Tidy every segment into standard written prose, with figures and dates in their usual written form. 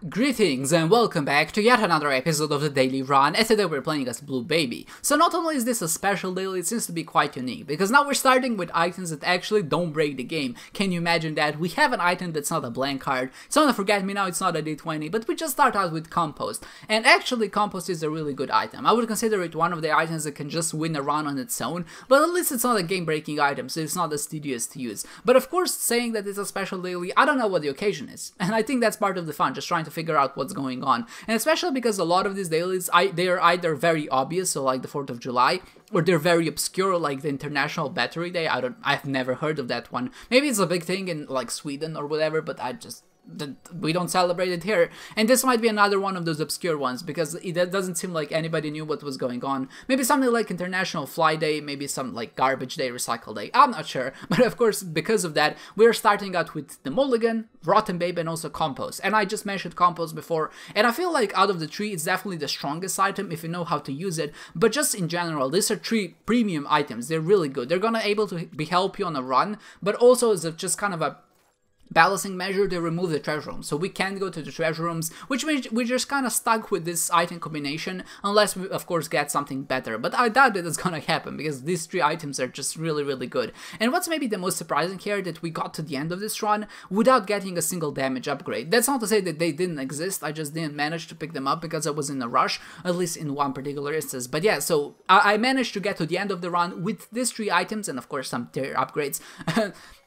Greetings and welcome back to yet another episode of the Daily Run, and today we're playing as Blue Baby. So not only is this a special daily, it seems to be quite unique, because now we're starting with items that actually don't break the game. Can you imagine that? We have an item that's not a blank card, it's not a Forget Me Now, it's not a D20, but we just start out with Compost. And actually Compost is a really good item. I would consider it one of the items that can just win a run on its own, but at least it's not a game-breaking item, so it's not as tedious to use. But of course, saying that it's a special daily, I don't know what the occasion is, and I think that's part of the fun, just trying to figure out what's going on. And especially because a lot of these dailies, they are either very obvious, so like the 4th of July, or they're very obscure, like the International Battery Day. I've never heard of that one. Maybe it's a big thing in like Sweden or whatever, but we don't celebrate it here. And this might be another one of those obscure ones, because it doesn't seem like anybody knew what was going on. Maybe something like International Fly Day, maybe some like Garbage Day, Recycle Day, I'm not sure. But of course, because of that, we're starting out with the Mulligan, Rotten Babe, and also Compost. And I just mentioned Compost before, and I feel like out of the three, it's definitely the strongest item if you know how to use it. But just in general, these are three premium items. They're really good. They're gonna able to help you on a run, but also as just kind of a balancing measure, they remove the treasure rooms, so we can't go to the treasure rooms, which means we're just kind of stuck with this item combination, unless we of course get something better, but I doubt that it's gonna happen, because these three items are just really good. And what's maybe the most surprising here, that we got to the end of this run without getting a single damage upgrade. That's not to say that they didn't exist, I just didn't manage to pick them up because I was in a rush, at least in one particular instance. But yeah, so I managed to get to the end of the run with these three items, and of course some tier upgrades.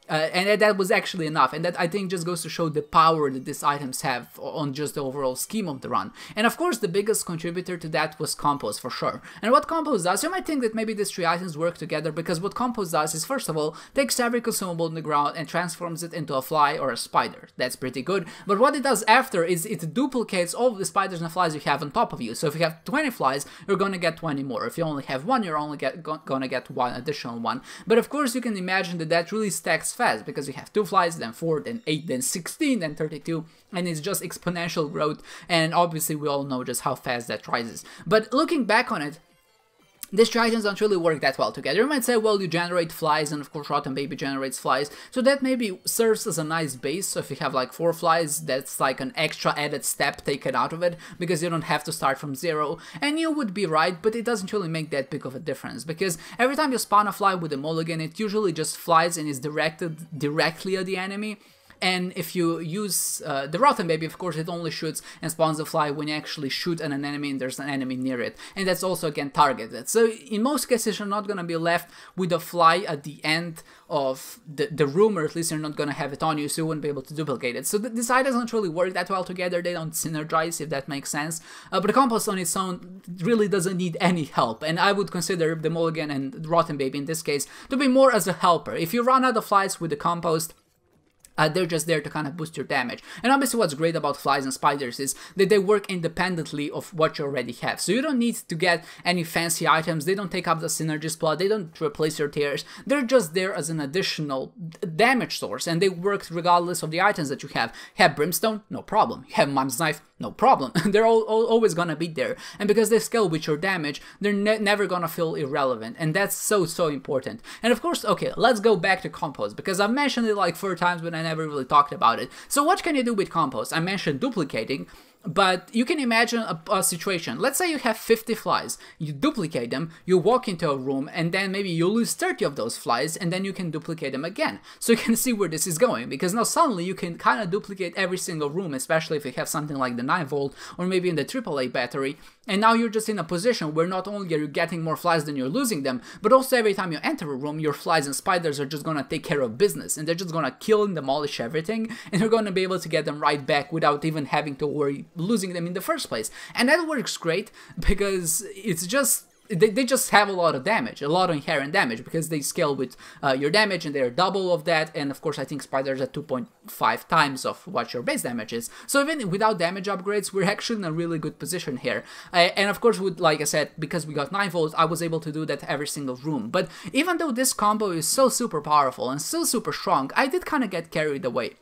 And that was actually enough, and that I think just goes to show the power that these items have on just the overall scheme of the run. And of course the biggest contributor to that was Compost, for sure. And what Compost does, you might think that maybe these three items work together, because what Compost does is, first of all, takes every consumable in the ground and transforms it into a fly or a spider. That's pretty good. But what it does after is it duplicates all of the spiders and flies you have on top of you. So if you have 20 flies, you're gonna get 20 more. If you only have one, you're only gonna get one additional one. But of course you can imagine that that really stacks fast, because you have 2 flies, then 4, then 8, then 16, then 32, and it's just exponential growth, and obviously we all know just how fast that rises. But looking back on it, these three items don't really work that well together. You might say, well, you generate flies, and of course Rotten Baby generates flies, so that maybe serves as a nice base. So if you have like 4 flies, that's like an extra added step taken out of it, because you don't have to start from 0. And you would be right, but it doesn't really make that big of a difference, because every time you spawn a fly with a mulligan, it usually just flies and is directed directly at the enemy. And if you use the Rotten Baby, of course, it only shoots and spawns the fly when you actually shoot at an enemy and there's an enemy near it. And that's also, again, targeted. So in most cases, you're not going to be left with a fly at the end of the room, or at least you're not going to have it on you, so you wouldn't be able to duplicate it. So this item doesn't really work that well together. They don't synergize, if that makes sense. But the Compost on its own really doesn't need any help. And I would consider the Mulligan and Rotten Baby in this case to be more as a helper. If you run out of flies with the Compost, they're just there to kind of boost your damage. And obviously what's great about flies and spiders is that they work independently of what you already have. So you don't need to get any fancy items, they don't take up the synergy spot, they don't replace your tears, they're just there as an additional damage source, and they work regardless of the items that you have. Have Brimstone? No problem. You have Mom's Knife? No problem. They're always gonna be there. And because they scale with your damage, they're never gonna feel irrelevant. And that's so important. And of course, okay, let's go back to Compost, because I've mentioned it like 4 times, but I never really talked about it. So what can you do with Compost? I mentioned duplicating, but you can imagine a situation. Let's say you have 50 flies, you duplicate them, you walk into a room, and then maybe you lose 30 of those flies, and then you can duplicate them again. So you can see where this is going, because now suddenly you can kind of duplicate every single room, especially if you have something like the 9 volt, or maybe in the AAA battery, and now you're just in a position where not only are you getting more flies than you're losing them, but also every time you enter a room, your flies and spiders are just gonna take care of business, and they're just gonna kill and demolish everything, and you're gonna be able to get them right back without even having to worry losing them in the first place. And that works great, because it's just they just have a lot of damage, a lot of inherent damage, because they scale with your damage, and they're double of that. And of course I think spiders are 2.5 times of what your base damage is, so even without damage upgrades we're actually in a really good position here. And of course, with, like I said, because we got 9 volts, I was able to do that every single room. But even though this combo is so super powerful and so super strong, I did kind of get carried away.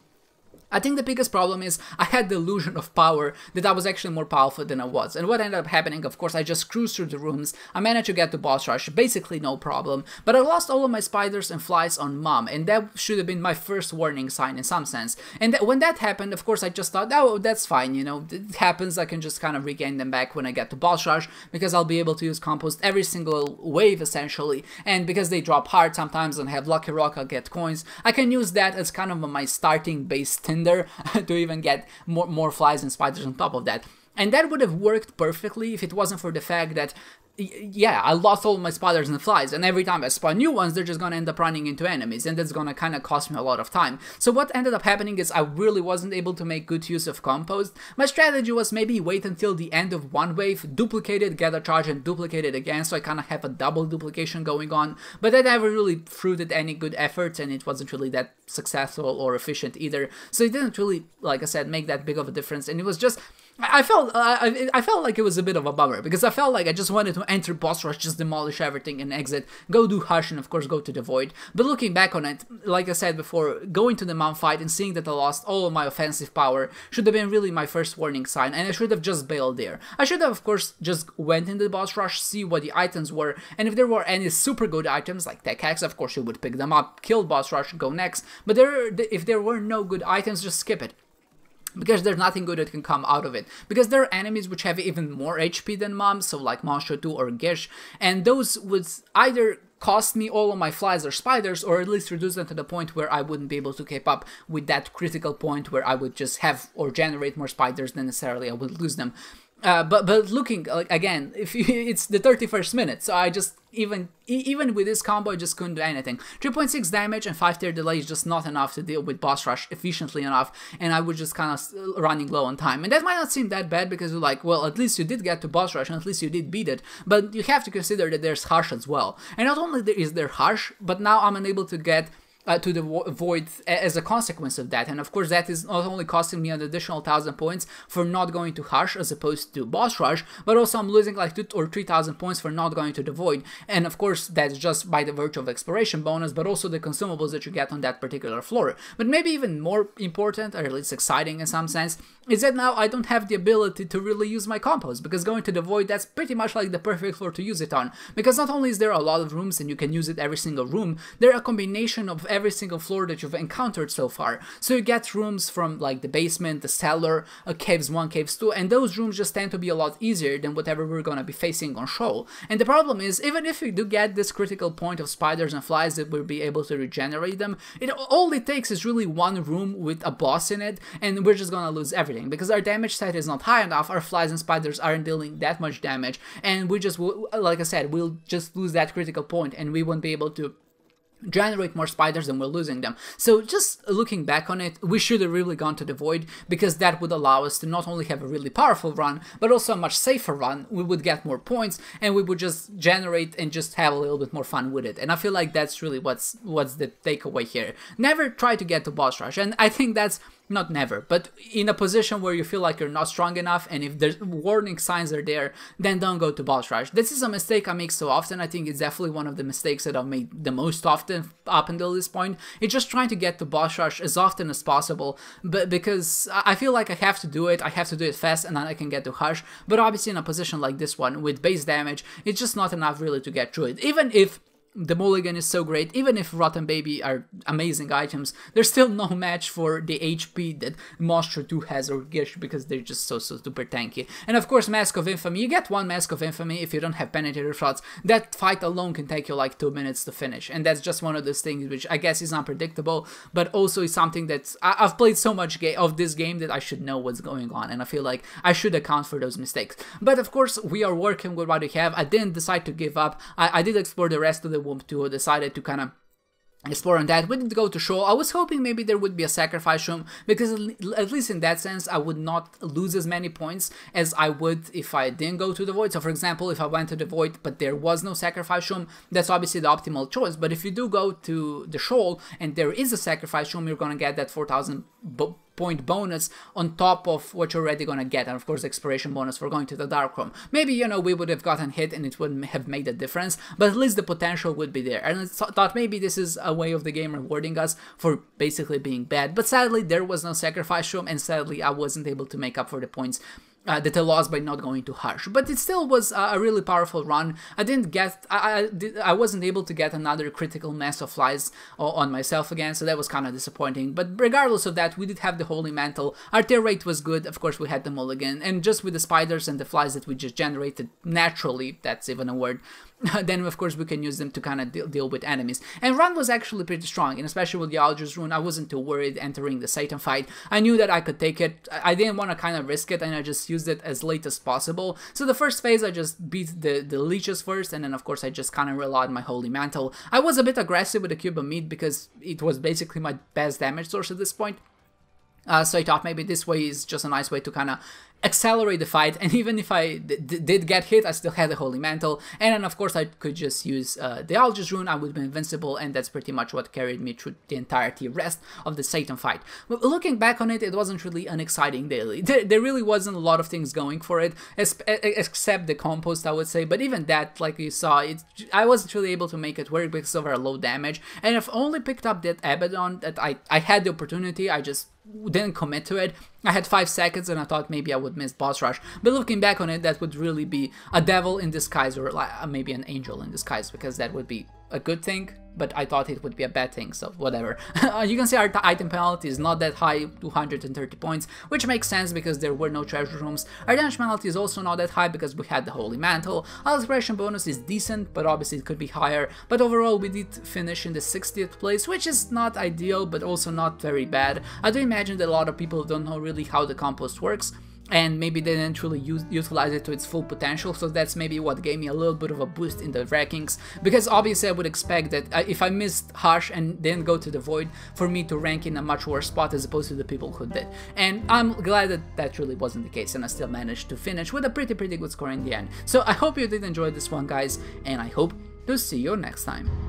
I think the biggest problem is I had the illusion of power that I was actually more powerful than I was. And what ended up happening, of course, I just cruised through the rooms, I managed to get to boss rush, basically no problem, but I lost all of my spiders and flies on mom, and that should have been my first warning sign in some sense. And when that happened, of course, I just thought, oh, that's fine, you know, it happens, I can just kind of regain them back when I get to boss rush, because I'll be able to use compost every single wave, essentially, and because they drop hard sometimes and have lucky rock, I'll get coins. I can use that as kind of my starting base to even get more flies and spiders on top of that. And that would have worked perfectly if it wasn't for the fact that, yeah, I lost all my spiders and flies, and every time I spawn new ones, they're just gonna end up running into enemies, and that's gonna kind of cost me a lot of time. So what ended up happening is I really wasn't able to make good use of compost. My strategy was maybe wait until the end of one wave, duplicate it, get a charge, and duplicate it again, so I kind of have a double duplication going on, but that never really fruited any good efforts, and it wasn't really that successful or efficient either, so it didn't really, like I said, make that big of a difference, and it was just... I felt like it was a bit of a bummer, because I felt like I just wanted to enter boss rush, just demolish everything and exit, go do Hush, and of course go to the Void. But looking back on it, like I said before, going to the mom fight and seeing that I lost all of my offensive power should have been really my first warning sign, and I should have just bailed there. I should have, of course, just went into the boss rush, see what the items were, and if there were any super good items like Tech Hacks, of course you would pick them up, kill boss rush, go next. But if there were no good items, just skip it, because there's nothing good that can come out of it. Because there are enemies which have even more HP than Mom, so like Monster 2 or Gish, and those would either cost me all of my flies or spiders, or at least reduce them to the point where I wouldn't be able to keep up with that critical point where I would just have or generate more spiders than necessarily I would lose them. But looking, like, again, it's the 31st minute, so I just, even with this combo, I just couldn't do anything. 3.6 damage and 5-tier delay is just not enough to deal with boss rush efficiently enough, and I was just kind of running low on time. And that might not seem that bad, because you're like, well, at least you did get to boss rush, and at least you did beat it, but you have to consider that there's Hush as well. And not only is there Hush, but now I'm unable to get to the Void as a consequence of that, and of course that is not only costing me an additional 1,000 points for not going to Hush as opposed to boss rush, but also I'm losing like 2,000 or 3,000 points for not going to the Void, and of course that's just by the virtue of exploration bonus, but also the consumables that you get on that particular floor. But maybe even more important, or at least exciting in some sense, is that now I don't have the ability to really use my compost, because going to the Void, that's pretty much like the perfect floor to use it on, because not only is there a lot of rooms and you can use it every single room, there are a combination of every single floor that you've encountered so far. So you get rooms from like the basement, the cellar, caves 1, caves 2, and those rooms just tend to be a lot easier than whatever we're gonna be facing on show. And the problem is, even if we do get this critical point of spiders and flies that we'll be able to regenerate them, all it takes is really one room with a boss in it, and we're just gonna lose everything, because our damage set is not high enough, our flies and spiders aren't dealing that much damage, and we just, like I said, we'll just lose that critical point, and we won't be able to generate more spiders and we're losing them. So just looking back on it, we should have really gone to the Void, because that would allow us to not only have a really powerful run, but also a much safer run. We would get more points, and we would just generate and just have a little bit more fun with it. And I feel like that's really what's the takeaway here. Never try to get to boss rush, and I think that's not never, but in a position where you feel like you're not strong enough, and if there's warning signs are there, then don't go to boss rush. This is a mistake I make so often. I think it's definitely one of the mistakes that I've made the most often up until this point. It's just trying to get to boss rush as often as possible, but because I feel like I have to do it fast, and then I can get to Hush. But obviously in a position like this one, with base damage, it's just not enough really to get through it. Even if the Mulligan is so great, even if Rotten Baby are amazing items, there's still no match for the HP that Monster 2 has or Gish, because they're just so super tanky. And of course, Mask of Infamy, you get one Mask of Infamy if you don't have Penetrator shots. That fight alone can take you like 2 minutes to finish, and that's just one of those things which I guess is unpredictable, but also is something that I've played so much of this game that I should know what's going on, and I feel like I should account for those mistakes. But of course, we are working with what we have. I didn't decide to give up. I did explore the rest of the Womb too, decided to kind of explore on that. We didn't go to show. I was hoping maybe there would be a sacrifice room, because at least in that sense I would not lose as many points as I would if I didn't go to the Void. So for example, if I went to the Void but there was no sacrifice room, that's obviously the optimal choice. But if you do go to the shoal and there is a sacrifice room, you're gonna get that 4,000 point bonus on top of what you're already gonna get, and of course the expiration bonus for going to the darkroom. Maybe, you know, we would have gotten hit and it wouldn't have made a difference, but at least the potential would be there. And I thought maybe this is a way of the game rewarding us for basically being bad, but sadly there was no sacrifice room, and sadly I wasn't able to make up for the points that I lost by not going to Harsh. But it still was a really powerful run. I didn't get, I wasn't able to get another critical mass of flies on myself again, so that was kind of disappointing. But regardless of that, we did have the Holy Mantle. Our tear rate was good. Of course, we had the mulligan, and just with the spiders and the flies that we just generated naturally, that's even a word, then of course we can use them to kind of deal with enemies. And run was actually pretty strong, and especially with the Algiers rune, I wasn't too worried entering the Satan fight. I knew that I could take it. I didn't want to kind of risk it, and I just used it as late as possible. So the first phase I just beat the leeches first, and then of course I just kind of relied on my Holy Mantle. I was a bit aggressive with the Cube of Meat because it was basically my best damage source at this point. So I thought maybe this way is just a nice way to kind of accelerate the fight, and even if I did get hit, I still had the Holy Mantle, and then of course I could just use the Algiers rune, I would be invincible, and that's pretty much what carried me through the rest of the Satan fight. But looking back on it, it wasn't really an exciting daily. There really wasn't a lot of things going for it, except the compost, I would say, but even that, like you saw, I wasn't really able to make it work because of our low damage, and I've only picked up that Abaddon that I had the opportunity, I just didn't commit to it. I had 5 seconds and I thought maybe I would miss boss rush, but looking back on it, that would really be a devil in disguise, or like maybe an angel in disguise, because that would be a good thing, but I thought it would be a bad thing, so whatever. You can see our item penalty is not that high, 230 points, which makes sense because there were no treasure rooms. Our damage penalty is also not that high because we had the Holy Mantle. Our expression bonus is decent, but obviously it could be higher, but overall we did finish in the 60th place, which is not ideal, but also not very bad. I do imagine that a lot of people don't know really how the compost works, and maybe they didn't really utilize it to its full potential, so that's maybe what gave me a little bit of a boost in the rankings, because obviously I would expect that if I missed Harsh and didn't go to the Void, for me to rank in a much worse spot as opposed to the people who did. And I'm glad that that really wasn't the case, and I still managed to finish with a pretty good score in the end. So I hope you did enjoy this one, guys, and I hope to see you next time.